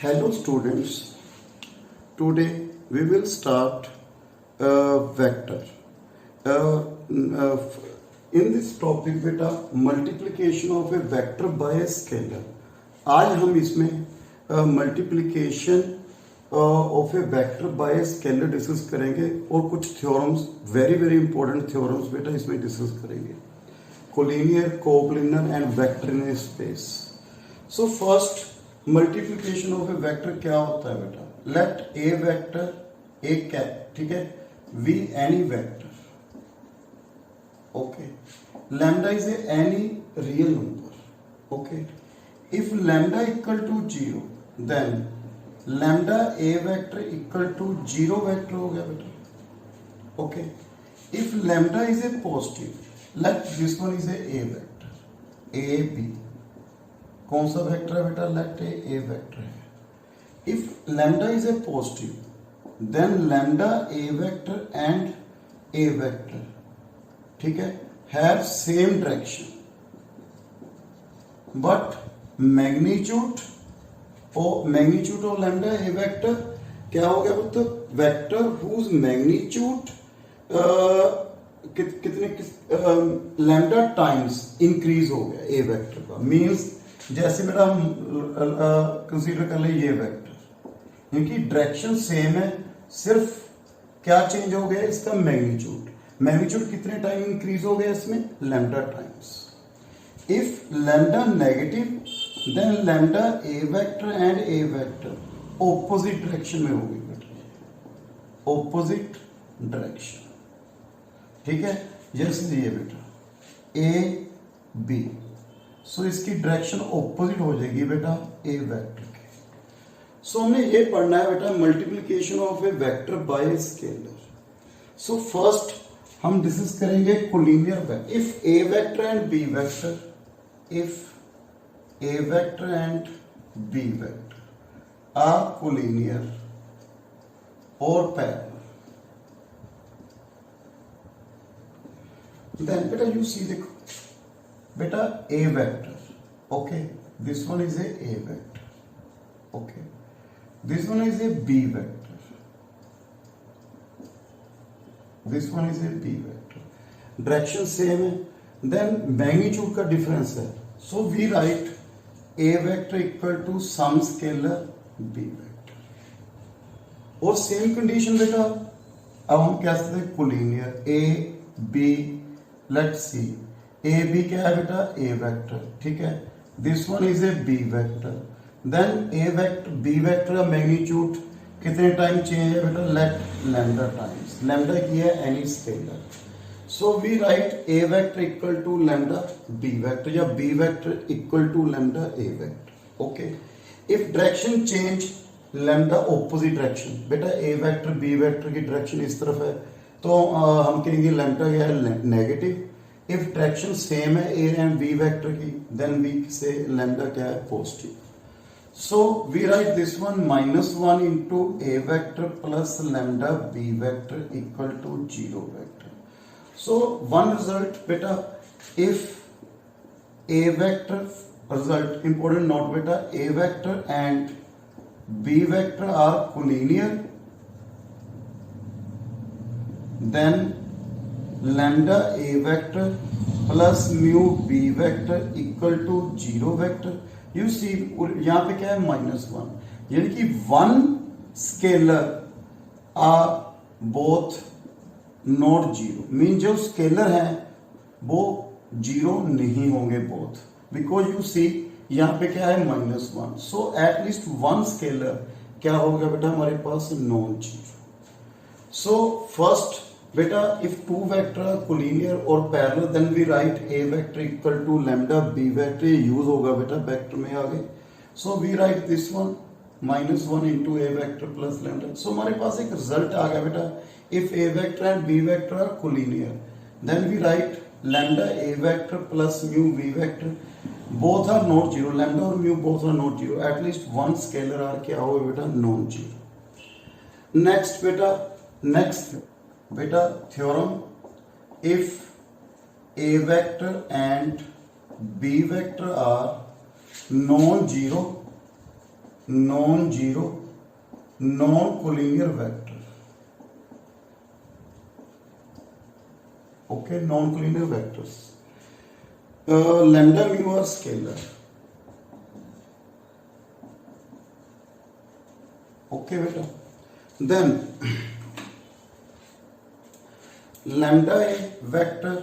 Hello students, today we will start vector. In this topic बेटा multiplication of a vector by a scalar. आज हम इसमें multiplication of a vector by a scalar discuss करेंगे और कुछ theorems, very important theorems बेटा इसमें discuss करेंगे. Collinear, coplanar and vector in a space. So first multiplication of a vector क्या होता है बेटा? Let a vector a cap, ठीक है, we any vector, okay, lambda is any real number, okay. If lambda equal to 0 then lambda a vector equal to 0 vector हो गया बेटा, okay. If lambda is a positive, let this one is A vector a b. कौन सा vector है बेटा? Let a vector है. If lambda is a positive then lambda a vector and A vector, ठीक है, have same direction but magnitude of lambda a vector क्या हो गया बोलते? वेक्टर हुज मैग्नीट्यूड कितने लैम्डा टाइम्स इंक्रीज हो गया ए वेक्टर का. मीन्स जैसे बेटा हम कंसीडर कर ले ये वेक्टर, इनकी डायरेक्शन सेम है, सिर्फ क्या चेंज हो गया? इसका मैग्नीट्यूड. मैग्नीट्यूड कितने टाइम इंक्रीज हो गया इसमें? Lambda times. If lambda negative then lambda a vector and A vector opposite direction में होगी बेटा, ऑपोजिट डायरेक्शन, ठीक है. जैसे ये बेटा ए बी, सो इसकी डायरेक्शन ऑपोजिट हो जाएगी बेटा ए वेक्टर के. सो हमने ये पढ़ना है बेटा multiplication of a vector by a scalar. So first हम डिस्कस करेंगे collinear vector. If A vector and B vector, if A vector and B vector are collinear और पैरेलल, देन बेटा यू सी, देखो बेटा ए vector, okay, this one is A vector, okay, this one is a B vector, this one is a B vector. Direction same है, then magnitude का difference है. सो we write a vector equal to some scalar b vector. और same condition बेटा अब हम क्या सकते हैं? Collinear a b, let's see a b क्या है बेटा? ए वेक्टर, ठीक है. This one is a B vector. Then a vector b vector का मैग्नीट्यूड कितने टाइम चेंज है बेटा? Let lambda times. लैम्डा की है any scalar. So we write a vector equal to lambda b vector या B vector equal to lambda a vector, okay. If direction change lambda opposite direction, बेटा ए vector b vector की direction इस तरफ है तो हम कहेंगे लैम्डा क्या है? नेगेटिव. इफ डायरेक्शन सेम है ए एंड बी वेक्टर की, देन वी से लैम्डा क्या है? Positive. So we write this one -1 into a vector plus lambda b vector equal to 0 vector. So one result बेटा, if A vector, result important note बेटा, ए vector and B vector are collinear then lambda a vector plus mu b vector equal to 0 vector. You see यहां पे क्या है? -1, यानी कि one scalar are both not 0. Mean जो scalar है वो 0 नहीं होंगे बोथ, बिकॉज यू सी यहां पे क्या है? -1. सो एटलीस्ट वन स्केलर क्या होगा बेटा हमारे पास? नॉन 0. सो फर्स्ट बेटा if two vector are collinear और parallel then we write a vector equal to lambda b vector. ये यूज होगा बेटा वेक्टर में आगे. So we write this one -1 into a vector plus lambda. सो हमारे पास एक रिजल्ट आ गया बेटा, if A vector and B vector are collinear then we write lambda a vector plus mu b vector both are not 0. Lambda और mu both are not 0. At least one scalar are क्या होगा बेटा? Non 0. Next बेटा theorem, if A vector and B vector are non-zero non zero non collinear vector, okay, non collinear vectors. Lambda mu are scalar, okay बेटा। Then lambda a vector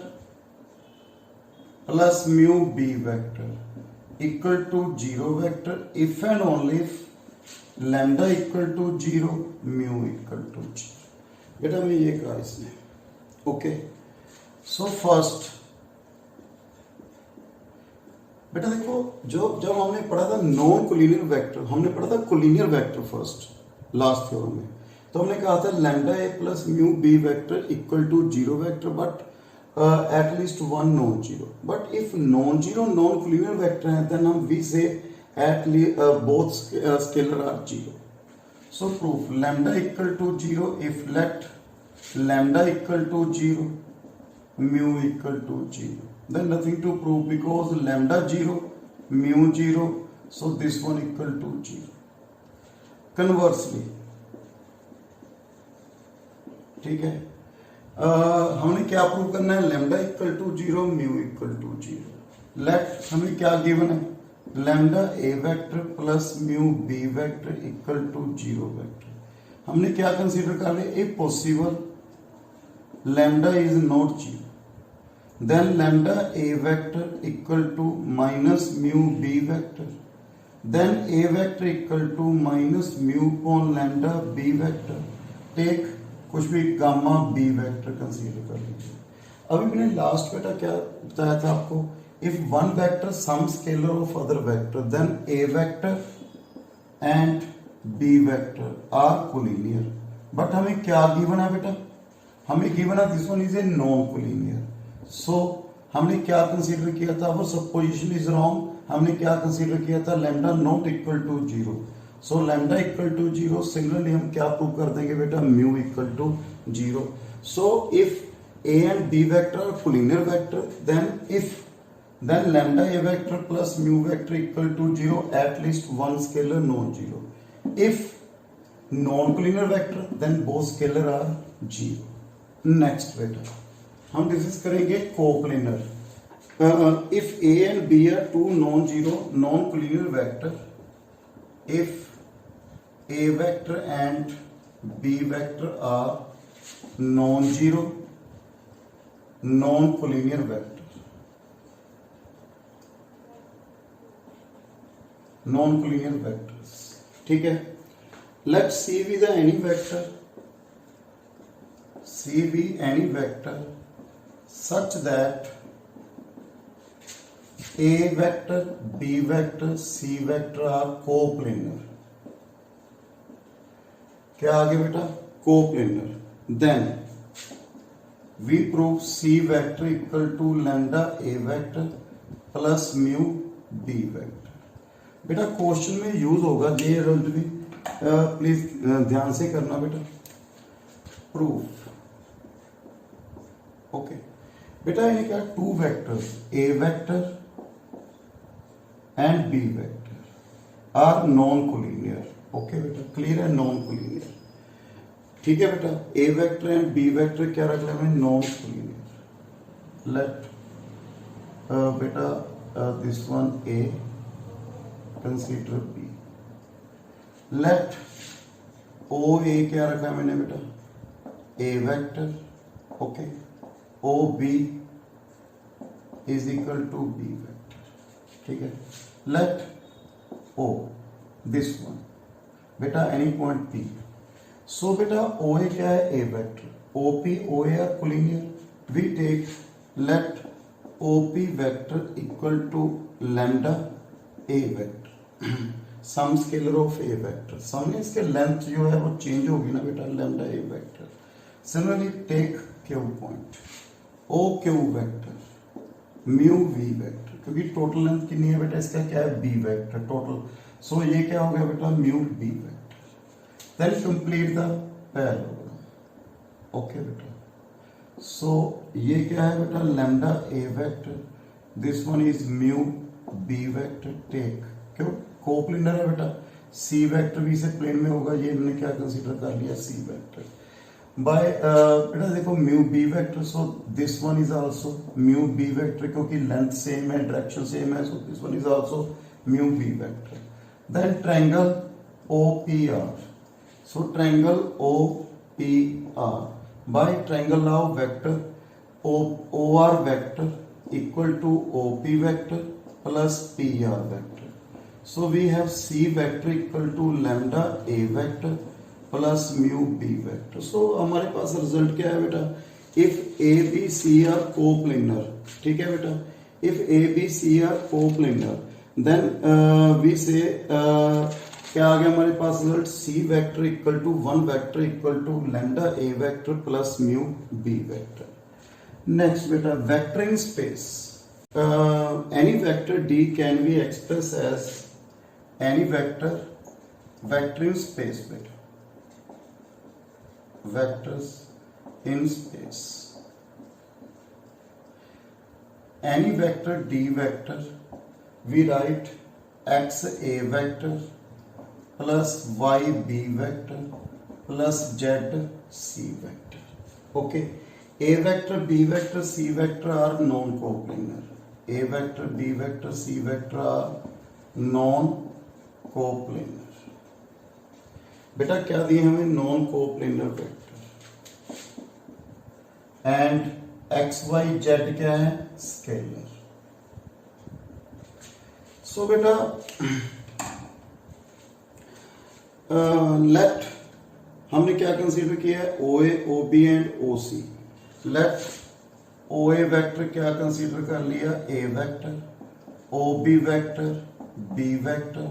plus mu b vector equal to zero vector if and only if lambda equal to zero mu equal to zero. बेटा मैं ये कहा इसने, okay. सो first बेटा देखो, जब हमने पढ़ा था नॉन कोलिनियर वेक्टर, हमने पढ़ा था collinear vector first last theorem में, तो हमने कहा था lambda a plus mu b vector equal to zero vector but at least one non-zero. But if non-zero non-collinear vector है, then we say at least both scalar are zero. So proof lambda equal to zero if let lambda equal to zero, mu equal to zero. Then nothing to prove because lambda zero, mu zero, so this one equal to zero. Conversely, ठीक है, हमने क्या prove करना है, lambda equal to zero mu equal to zero. Let हमें क्या given है, lambda a vector plus mu b vector equal to zero vector. हमने क्या कंसीडर कर लिया, a possible lambda is not zero, then lambda a vector equal to minus mu b vector, then a vector equal to minus mu upon lambda b vector, take कुछ भी gamma B vector consider कर लीजिए। अभी मैंने last बेटा क्या बताया था आपको, if one vector sum scalar of other vector then a vector and B vector are collinear. But हमें क्या गिवन है बेटा, हमें गिवन है this one is a non collinear. So हमने क्या कंसीडर किया था, वो सपोजिशन इज रॉन्ग। हमने क्या कंसीडर किया था, lambda not equal to zero. So lambda equal to zero, similarly हम क्या प्रूव कर देंगे बेटा, mu equal to zero. So if a and B vector are collinear vector then lambda a vector plus mu vector equal to zero, at least one scalar non-zero. If non-collinear vector then both scalar are zero. Next बेटा हम discuss करेंगे coplanar. If a and b are two non-zero non-collinear vector, if a vector and b vector are non-zero non-collinear vector, non-collinear vectors, ठीक है। Let C be the any vector, C be any vector such that A vector, B vector, C vector are coplanar। क्या आगे बेटा, coplanar। Then we prove C vector equal to lambda A vector plus mu B vector। बेटा question में use होगा ये result भी, please ध्यान से करना बेटा। प्रूफ, ओके बेटा ये क्या, two vectors a vector and B vector are non collinear. Okay बेटा क्लियर है, नॉन कोलिनियर, ठीक है बेटा। ए वेक्टर एंड बी वेक्टर क्या रख लेंगे, नॉन कोलिनियर। लेट बेटा this one a, consider b. Let O A क्या रखा है मैंने बेटा, ए vector, okay. O B is equal to b vector, ठीक है। लेट ओ दिस वन बेटा एनी पॉइंट पी। सो बेटा ओ ए क्या है, a vector, O P O A are collinear. We take let O P vector equal to lambda a vector, sum scalar of a vector. Some इसके length जो है वो change होगी ना बेटा, lambda a vector. Similarly take Q point, O Q vector mu v vector, क्योंकि total length कितनी है बेटा, इसका क्या है, बी वेक्टर टोटल। सो ये क्या हो गया बेटा, mu b vector. Then complete the parallelogram, okay बेटा। सो ये क्या है बेटा, lambda a vector, this one is mu b vector, take, क्यों कोप्लेनर है बेटा, सी वेक्टर भी इसे प्लेन में होगा, ये हमने क्या कंसीडर कर लिया, सी वेक्टर बाय बेटा देखो mu b vector, so this one is also mu b vector, क्योंकि लेंथ सेम है, डायरेक्शन सेम है, so this one is also mu b vector. Then triangle OPR, so triangle OPR by triangle law vector OR vector equal to OP vector plus PR vector. So we have C vector equal to lambda A vector plus mu B vector. So हमारे पास result क्या है बेटा, if A B C are coplanar, ठीक है बेटा, if A B C are coplanar then we say क्या आ गया हमारे पास result, C vector equal to 1 vector equal to lambda a vector plus mu b vector. Next बेटा vector in space, any vector d can be express as any vector vector in space बेटा, vectors in space, any vector d vector we write x a vector plus y b vector plus z c vector. Okay, a vector b vector c vector are non coplanar, a vector b vector c vector are non coplanar. बेटा क्या दिए हमें, non coplanar vector, and x y z क्या है, scalar. सो बेटा late हमने क्या consider किया है, O A O B and O C. Let O A vector क्या कंसीडर कर लिया, a vector, O B vector b vector,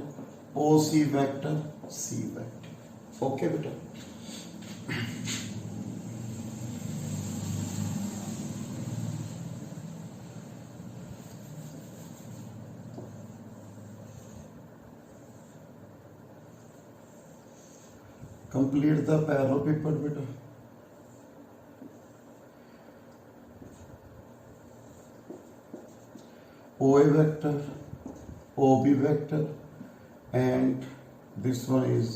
O C vector c vector. Okay बेटा, complete the parallel paper beta. OA vector, OB vector, and this one is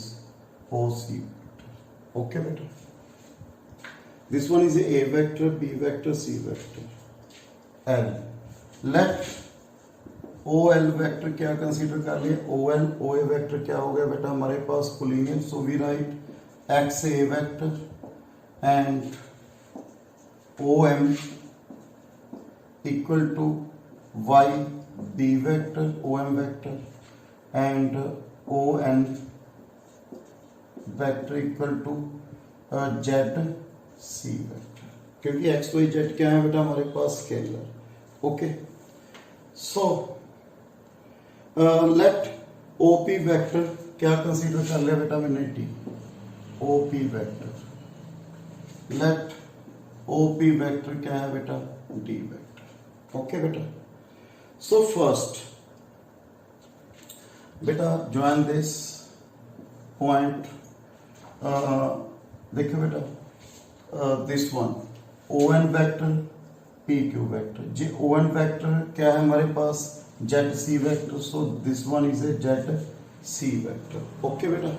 OC vector. Okay beta. This one is A vector, B vector, C vector. L. Let OL vector क्या consider कर लिया, OL OA vector क्या हो गया बेटा हमारे पास, collinear. So we write x a vector and OM equal to y b vector OM vector and ON vector equal to z c vector, क्योंकि x y z क्या है बेटा हमारे पास, scalar. Okay, so let OP vector क्या consider कर लिया बेटा मैंने, T. OP vector, let OP vector क्या है बेटा, D वेक्टर. ओके बेटा, सो फर्स्ट बेटा ज्वाइन दिस पॉइंट, देखो बेटा this one ON vector PQ vector, जी ON वेक्टर क्या है हमारे पास, ZC vector. So this one is a ZC vector. Okay बेटा,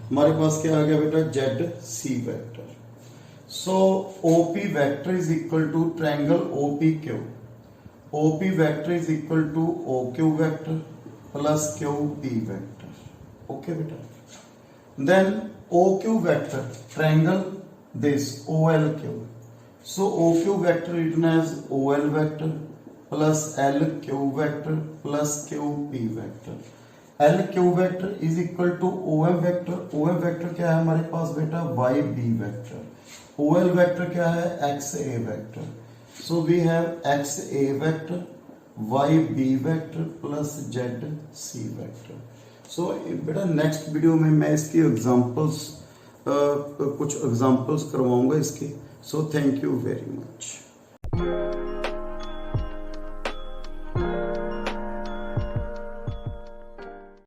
हमारे पास क्या आ गया बेटा, ZC vector. So OP vector is equal to triangle OPQ. OP vector is equal to OQ vector plus QP vector. Okay बेटा, then OQ vector triangle this OLQ. So OQ vector written as OL vector plus LQ vector plus QP vector. LQ vector is equal to OM vector. OM vector क्या है हमारे पास बेटा, YB vector. OL vector क्या है, XA vector. So we have XA vector, YB vector plus ZC vector. So बेटा next video में मैं इसकी एग्जांपल्स कुछ एग्जांपल्स करवाऊंगा इसके. So thank you very much.